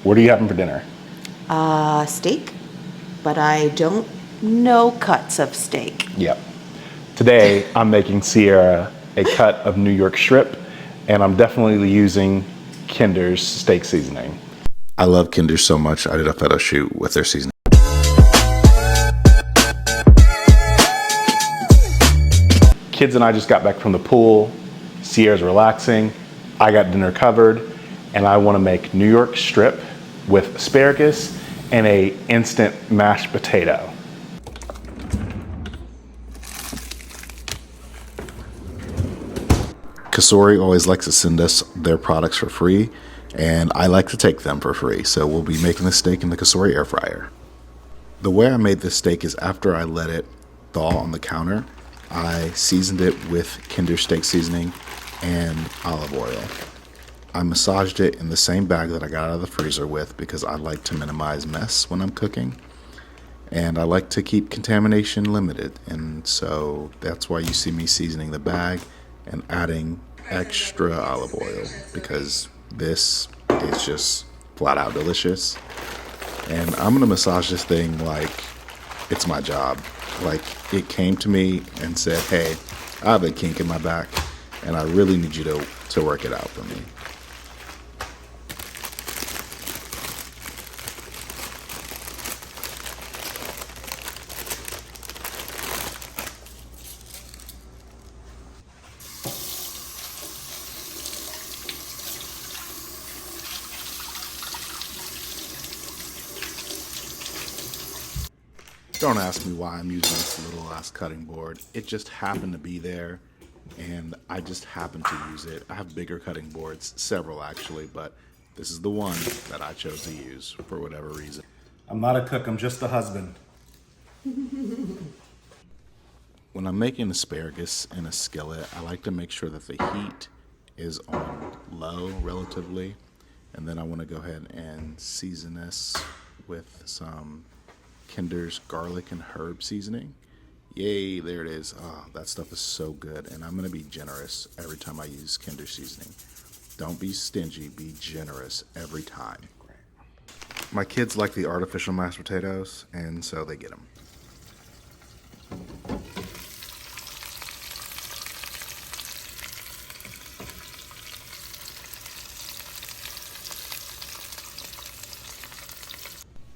What are you having for dinner? Steak, but I don't know cuts of steak. Yep. Today, I'm making Sierra a cut of New York strip, and I'm definitely using Kinder's steak seasoning. I love Kinder's so much, I did a photo shoot with their seasoning. Kids and I just got back from the pool. Sierra's relaxing. I got dinner covered, and I want to make New York strip with asparagus and a instant mashed potato. Kasori always likes to send us their products for free, and I like to take them for free. So we'll be making the steak in the Kasori air fryer. The way I made this steak is after I let it thaw on the counter, I seasoned it with Kinder steak seasoning and olive oil. I massaged it in the same bag that I got out of the freezer with because I like to minimize mess when I'm cooking. And I like to keep contamination limited. And so that's why you see me seasoning the bag and adding extra olive oil, because this is just flat out delicious. And I'm gonna massage this thing like it's my job. Like it came to me and said, hey, I have a kink in my back and I really need you to work it out for me. Don't ask me why I'm using this little ass cutting board. It just happened to be there, and I just happened to use it. I have bigger cutting boards, several actually, but this is the one that I chose to use for whatever reason. I'm not a cook, I'm just a husband. When I'm making asparagus in a skillet, I like to make sure that the heat is on low relatively, and then I want to go ahead and season this with some Kinder's garlic and herb seasoning. Yay, there it is. Oh, that stuff is so good. And I'm going to be generous every time I use Kinder seasoning. Don't be stingy, be generous every time. My kids like the artificial mashed potatoes, and so they get them.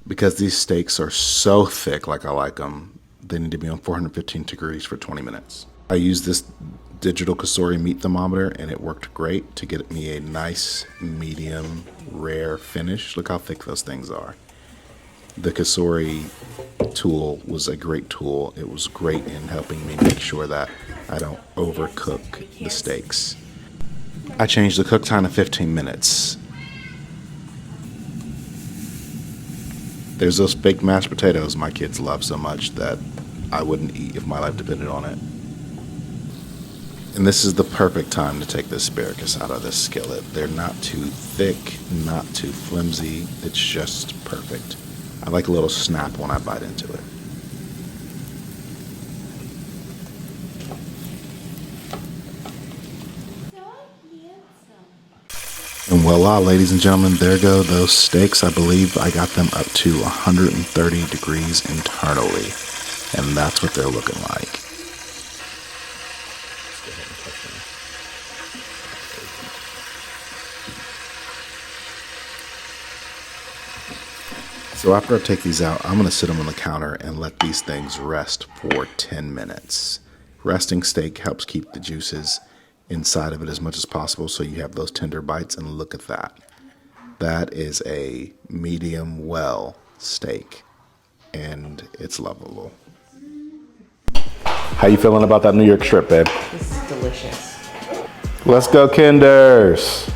Because these steaks are so thick like I like them, they need to be on 415 degrees for 20 minutes. I used this digital Kasori meat thermometer and it worked great to get me a nice medium rare finish. Look how thick those things are. The Kasori tool was a great tool. It was great in helping me make sure that I don't overcook the steaks. I changed the cook time to 15 minutes. There's those fake mashed potatoes my kids love so much that I wouldn't eat if my life depended on it. And this is the perfect time to take the asparagus out of this skillet. They're not too thick, not too flimsy. It's just perfect. I like a little snap when I bite into it. And voila, ladies and gentlemen, there go those steaks. I believe I got them up to 130 degrees internally. And that's what they're looking like. So after I take these out, I'm going to sit them on the counter and let these things rest for 10 minutes. Resting steak helps keep the juices inside of it as much as possible so you have those tender bites. And look at that. That is a medium well steak and it's lovable. How you feeling about that New York strip, babe? This is delicious. Let's go, Kinders.